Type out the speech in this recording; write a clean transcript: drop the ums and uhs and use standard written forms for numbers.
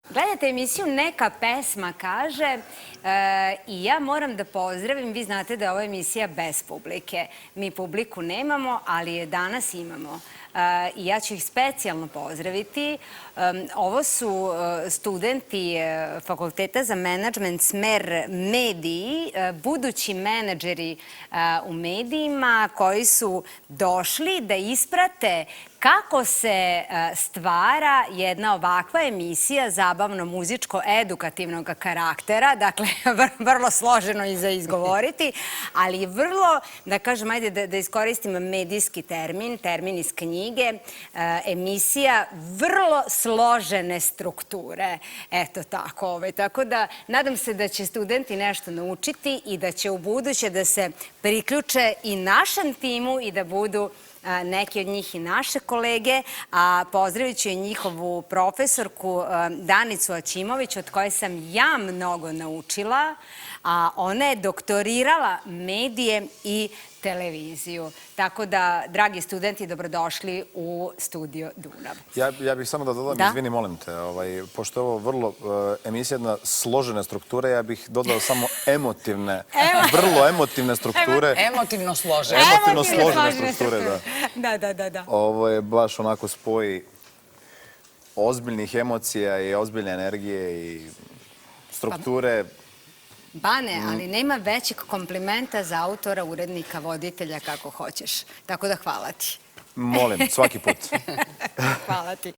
Gledate emisiju Neka pesma kaže i ja moram da pozdravim, vi znate da je ova emisija bez publike. Mi publiku nemamo, ali je danas imamo. I ja ću ih specijalno pozdraviti. Ovo su studenti Fakulteta za menadžment smer mediji, budući menadžeri u medijima koji su došli da isprate kako se stvara jedna ovakva emisija zabavno-muzičko-edukativnog karaktera, dakle, vrlo složeno i za izgovoriti, ali vrlo, da kažem, ajde da iskoristim medijski termin iz knjige, emisija vrlo složene strukture. Eto tako. Tako da, nadam se da će studenti nešto naučiti i da će u buduće da se priključe i našem timu i da budu neki od njih i naše kolege, a pozdravit ću i njihovu profesorku Danicu Aćimović, od koje sam ja mnogo naučila, a ona je doktorirala medije i televiziju. Tako da, dragi studenti, dobrodošli u studio Dunav. Ja bih samo da dodam, izvini, molim te, pošto je ovo vrlo emisija jedna složene strukture, ja bih dodao samo emotivne, vrlo emotivne strukture. Emotivno složene. Emotivno složene strukture, da. Da. Ovo je baš onako spoj ozbiljnih emocija i ozbiljne energije i strukture. Bane, ali nema većeg komplimenta za autora, urednika, voditelja, kako hoćeš. Tako da hvala ti. Molim, svaki put. Hvala ti.